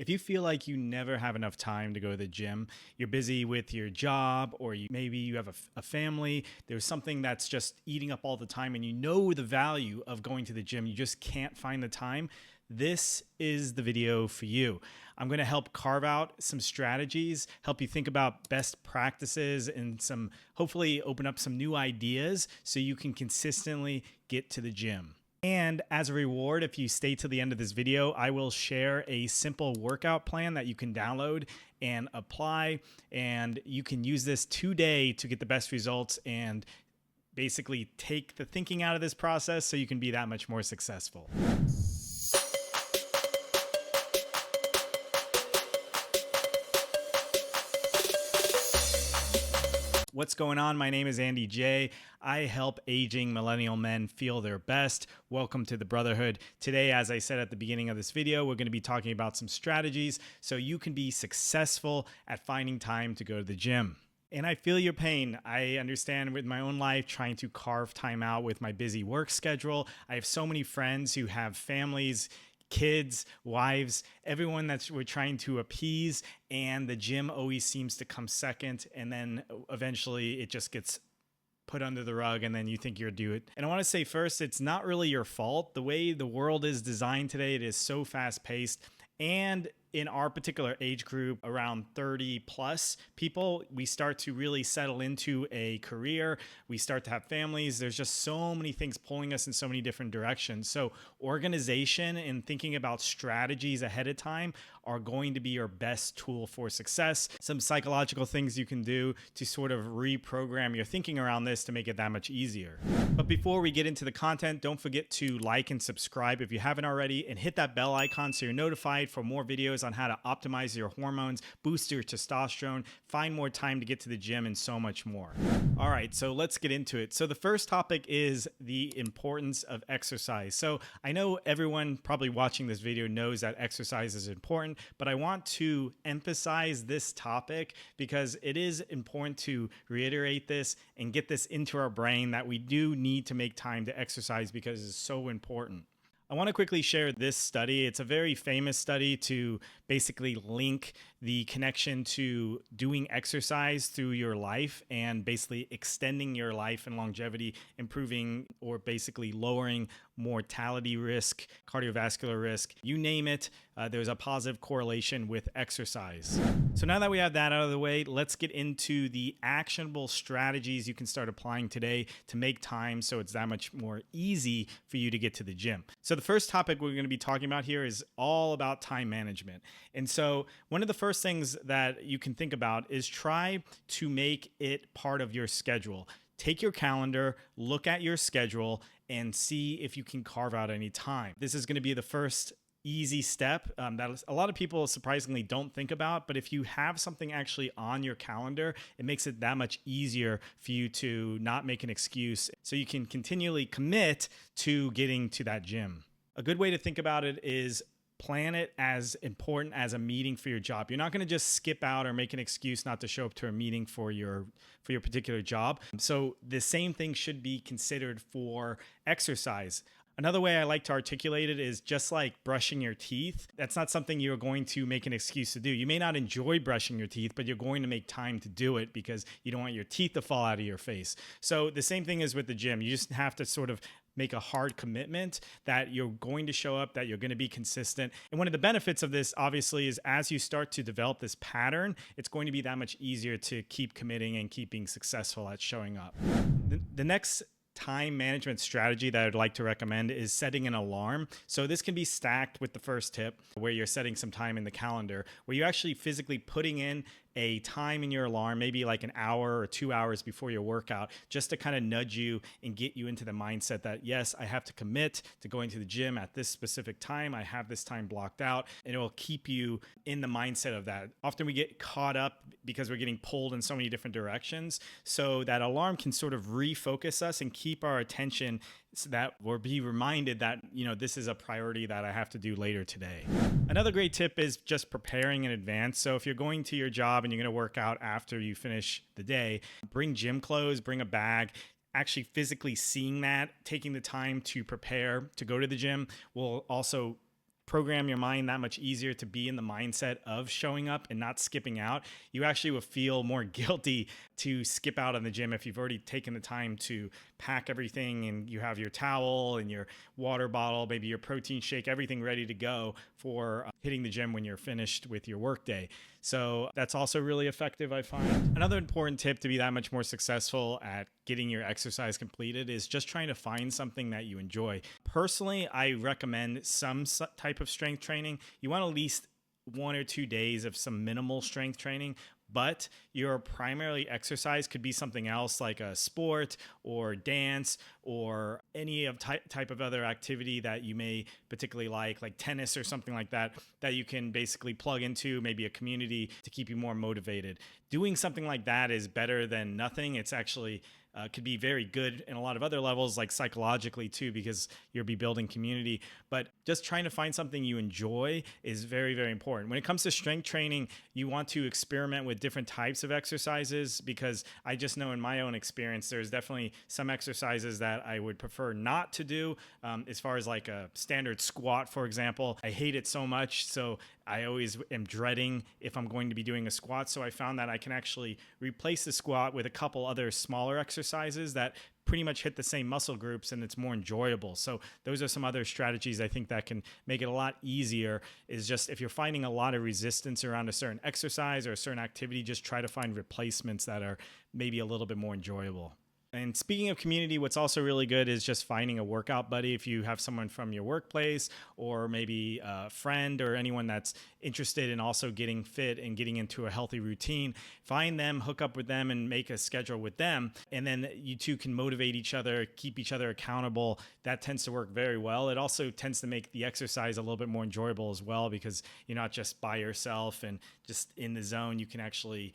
If you feel like you never have enough time to go to the gym, you're busy with your job, or maybe you have a family, there's something that's just eating up all the time, and you know the value of going to the gym, you just can't find the time, this is the video for you. I'm going to help carve out some strategies, help you think about best practices, and hopefully open up some new ideas so you can consistently get to the gym. And as a reward, if you stay to the end of this video, I will share a simple workout plan that you can download and apply. And you can use this today to get the best results and basically take the thinking out of this process so you can be that much more successful. What's going on? My name is Andy J. I help aging millennial men feel their best. Welcome to the Brotherhood. Today, as I said at the beginning of this video, we're going to be talking about some strategies so you can be successful at finding time to go to the gym. And I feel your pain. I understand with my own life trying to carve time out with my busy work schedule. I have so many friends who have families, kids, wives, everyone that we're trying to appease, and the gym always seems to come second, and then eventually it just gets put under the rug, and then you think you're due it. And I want to say first, it's not really your fault. The way the world is designed today, it is so fast-paced, and in our particular age group, around 30 plus people, we start to really settle into a career. We start to have families. There's just so many things pulling us in so many different directions. So organization and thinking about strategies ahead of time are going to be your best tool for success. Some psychological things you can do to sort of reprogram your thinking around this to make it that much easier. But before we get into the content, don't forget to like and subscribe if you haven't already, and hit that bell icon so you're notified for more videos on how to optimize your hormones, boost your testosterone, find more time to get to the gym, and so much more. All right, so let's get into it. So the first topic is the importance of exercise. So I know everyone probably watching this video knows that exercise is important, but I want to emphasize this topic because it is important to reiterate this and get this into our brain that we do need to make time to exercise because it's so important. I want to quickly share this study. It's a very famous study to basically link the connection to doing exercise through your life and basically extending your life and longevity, improving or basically lowering mortality risk, cardiovascular risk, you name it. There's a positive correlation with exercise. So now that we have that out of the way, let's get into the actionable strategies you can start applying today to make time so it's that much more easy for you to get to the gym. So the first topic we're going to be talking about here is all about time management. And so one of the first things that you can think about is try to make it part of your schedule. Take your calendar, look at your schedule, and see if you can carve out any time. This is going to be the first easy step that a lot of people surprisingly don't think about, but if you have something actually on your calendar, it makes it that much easier for you to not make an excuse so you can continually commit to getting to that gym. A good way to think about it is plan it as important as a meeting for your job. You're not going to just skip out or make an excuse not to show up to a meeting for your particular job. So the same thing should be considered for exercise. Another way I like to articulate it is just like brushing your teeth. That's not something you're going to make an excuse to do. You may not enjoy brushing your teeth, but you're going to make time to do it because you don't want your teeth to fall out of your face. So the same thing is with the gym. You just have to sort of make a hard commitment that you're going to show up, that you're going to be consistent. And one of the benefits of this, obviously, is as you start to develop this pattern, it's going to be that much easier to keep committing and keeping successful at showing up. The next time management strategy that I'd like to recommend is setting an alarm. So this can be stacked with the first tip where you're setting some time in the calendar, where you're actually physically putting in a time in your alarm, maybe like an hour or 2 hours before your workout, just to kind of nudge you and get you into the mindset that, yes, I have to commit to going to the gym at this specific time. I have this time blocked out, and it will keep you in the mindset of that. Often we get caught up because we're getting pulled in so many different directions. So that alarm can sort of refocus us and keep our attention so that we'll be reminded that, this is a priority that I have to do later today. Another great tip is just preparing in advance. So if you're going to your job and you're going to work out after you finish the day, bring gym clothes, bring a bag. Actually physically seeing that, taking the time to prepare to go to the gym will also program your mind that much easier to be in the mindset of showing up and not skipping out. You actually will feel more guilty to skip out on the gym if you've already taken the time to pack everything and you have your towel and your water bottle, maybe your protein shake, everything ready to go for hitting the gym when you're finished with your workday. So that's also really effective, I find. Another important tip to be that much more successful at getting your exercise completed is just trying to find something that you enjoy. Personally, I recommend some type of strength training. You want at least 1 or 2 days of some minimal strength training, but your primary exercise could be something else like a sport or dance or any of type of other activity that you may particularly like tennis or something like that, that you can basically plug into, maybe a community to keep you more motivated. Doing something like that is better than nothing. It's actually could be very good in a lot of other levels, like psychologically too, because you'll be building community. But just trying to find something you enjoy is very, very important. When it comes to strength training, you want to experiment with different types of exercises, because I just know in my own experience, there's definitely some exercises that I would prefer not to do. As far as like a standard squat, for example, I hate it so much. So I always am dreading if I'm going to be doing a squat. So I found that I can actually replace the squat with a couple other smaller exercises that pretty much hit the same muscle groups, and it's more enjoyable. So those are some other strategies I think that can make it a lot easier. Is just if you're finding a lot of resistance around a certain exercise or a certain activity, just try to find replacements that are maybe a little bit more enjoyable. And speaking of community, what's also really good is just finding a workout buddy. If you have someone from your workplace or maybe a friend or anyone that's interested in also getting fit and getting into a healthy routine, find them, hook up with them, and make a schedule with them. And then you two can motivate each other, keep each other accountable. That tends to work very well. It also tends to make the exercise a little bit more enjoyable as well, because you're not just by yourself and just in the zone. You can actually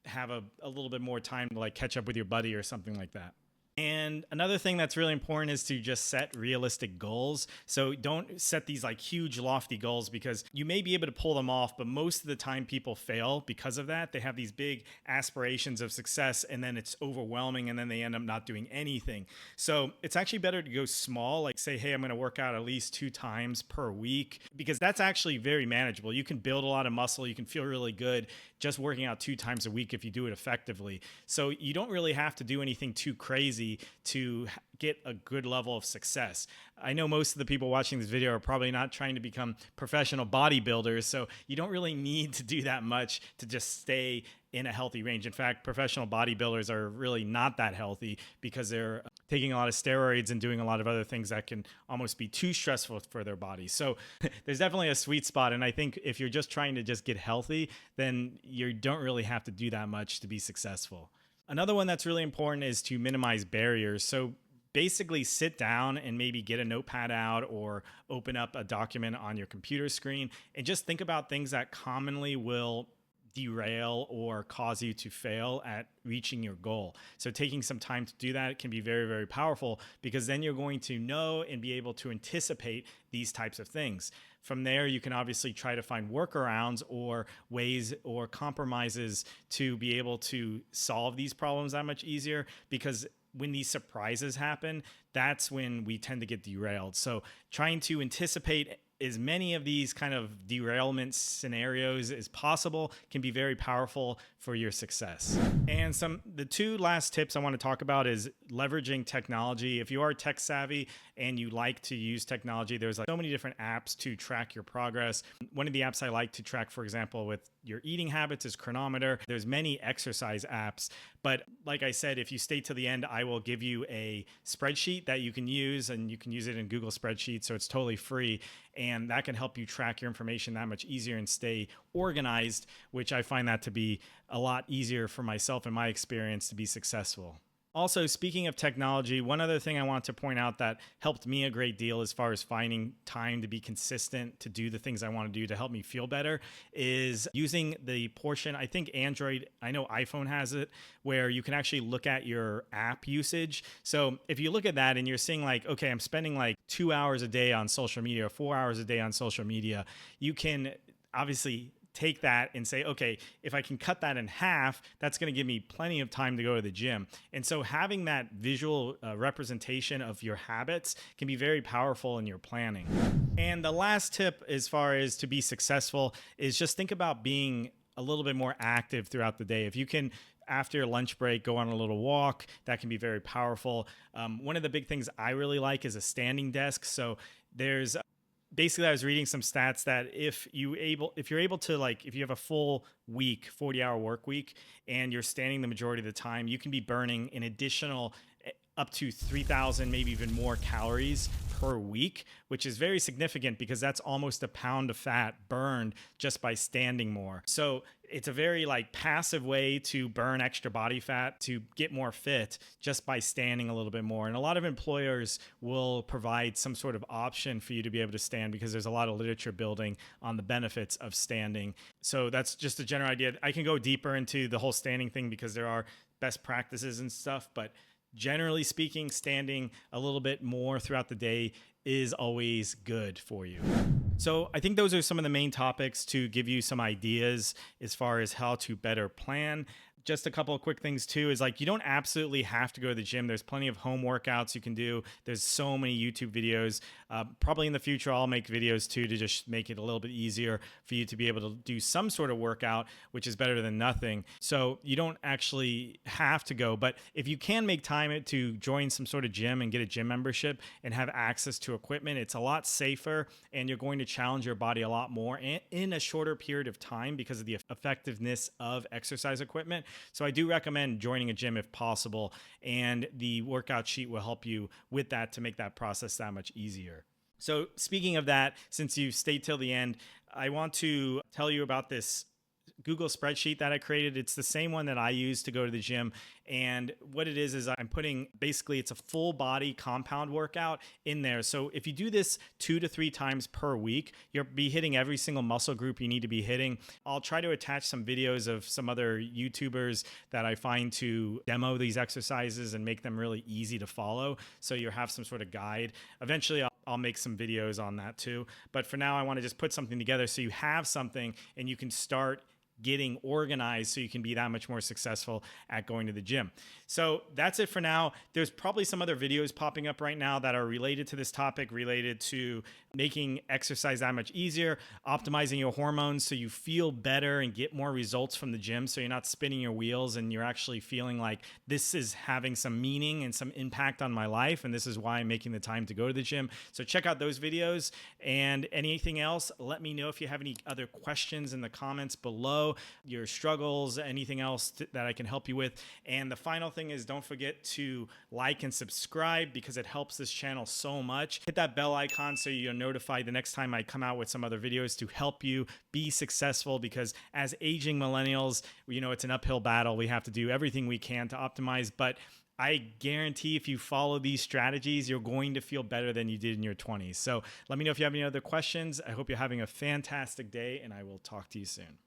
have a little bit more time to like catch up with your buddy or something like that. And another thing that's really important is to just set realistic goals. So don't set these like huge lofty goals, because you may be able to pull them off, but most of the time people fail because of that. They have these big aspirations of success and then it's overwhelming and then they end up not doing anything. So it's actually better to go small, like say, hey, I'm going to work out at least 2 times per week, because that's actually very manageable. You can build a lot of muscle. You can feel really good just working out 2 times a week if you do it effectively. So you don't really have to do anything too crazy to get a good level of success. I know most of the people watching this video are probably not trying to become professional bodybuilders, so you don't really need to do that much to just stay in a healthy range. In fact, professional bodybuilders are really not that healthy because they're taking a lot of steroids and doing a lot of other things that can almost be too stressful for their body. So there's definitely a sweet spot. And I think if you're just trying to just get healthy, then you don't really have to do that much to be successful. Another one that's really important is to minimize barriers. So basically sit down and maybe get a notepad out or open up a document on your computer screen and just think about things that commonly will derail or cause you to fail at reaching your goal. So taking some time to do that can be very, very powerful, because then you're going to know and be able to anticipate these types of things. From there, you can obviously try to find workarounds or ways or compromises to be able to solve these problems that much easier, because when these surprises happen, that's when we tend to get derailed. So trying to anticipate as many of these kind of derailment scenarios as possible can be very powerful for your success. And the 2 last tips I want to talk about is leveraging technology. If you are tech savvy and you like to use technology, there's like so many different apps to track your progress. One of the apps I like to track, for example, with your eating habits is Cronometer. There's many exercise apps, but like I said, if you stay to the end, I will give you a spreadsheet that you can use, and you can use it in Google Spreadsheets, so it's totally free. And that can help you track your information that much easier and stay organized, which I find that to be a lot easier for myself in my experience to be successful. Also, speaking of technology, one other thing I want to point out that helped me a great deal as far as finding time to be consistent, to do the things I want to do to help me feel better, is using the portion, I think Android, I know iPhone has it, where you can actually look at your app usage. So if you look at that and you're seeing like, okay, I'm spending like 2 hours a day on social media or 4 hours a day on social media, you can obviously take that and say, okay, if I can cut that in half, that's going to give me plenty of time to go to the gym. And so having that visual representation of your habits can be very powerful in your planning. And the last tip, as far as to be successful, is just think about being a little bit more active throughout the day. If you can, after your lunch break, go on a little walk, that can be very powerful. One of the big things I really like is a standing desk. So there's basically, I was reading some stats that if you're able to, like, if you have a full week, 40-hour work week, and you're standing the majority of the time, you can be burning an additional up to 3,000, maybe even more calories per week, which is very significant because that's almost a pound of fat burned just by standing more. So it's a very passive way to burn extra body fat to get more fit just by standing a little bit more. And a lot of employers will provide some sort of option for you to be able to stand because there's a lot of literature building on the benefits of standing. So that's just a general idea. I can go deeper into the whole standing thing because there are best practices and stuff, but generally speaking, standing a little bit more throughout the day is always good for you. So I think those are some of the main topics to give you some ideas as far as how to better plan. Just a couple of quick things too is you don't absolutely have to go to the gym. There's plenty of home workouts you can do. There's so many YouTube videos. Probably in the future, I'll make videos too to just make it a little bit easier for you to be able to do some sort of workout, which is better than nothing. So you don't actually have to go, but if you can make time to join some sort of gym and get a gym membership and have access to equipment, it's a lot safer and you're going to challenge your body a lot more in a shorter period of time because of the effectiveness of exercise equipment. So I do recommend joining a gym if possible, and the workout sheet will help you with that to make that process that much easier. So speaking of that, since you stayed till the end, I want to tell you about this Google spreadsheet that I created. It's the same one that I use to go to the gym. And what it is I'm putting, basically it's a full body compound workout in there. So if you do this 2 to 3 times per week, you'll be hitting every single muscle group you need to be hitting. I'll try to attach some videos of some other YouTubers that I find to demo these exercises and make them really easy to follow. So you have some sort of guide. Eventually I'll make some videos on that too. But for now, I want to just put something together so you have something and you can start getting organized so you can be that much more successful at going to the gym. So that's it for now. There's probably some other videos popping up right now that are related to this topic, related to making exercise that much easier, optimizing your hormones so you feel better and get more results from the gym, so you're not spinning your wheels and you're actually feeling like this is having some meaning and some impact on my life, and this is why I'm making the time to go to the gym. So check out those videos, and anything else, let me know if you have any other questions in the comments below, your struggles, anything else that I can help you with. And the final thing is, don't forget to like and subscribe because it helps this channel so much. Hit that bell icon so you're notified the next time I come out with some other videos to help you be successful, because as aging millennials, it's an uphill battle. We have to do everything we can to optimize, but I guarantee if you follow these strategies, you're going to feel better than you did in your 20s. So let me know if you have any other questions. I hope you're having a fantastic day, and I will talk to you soon.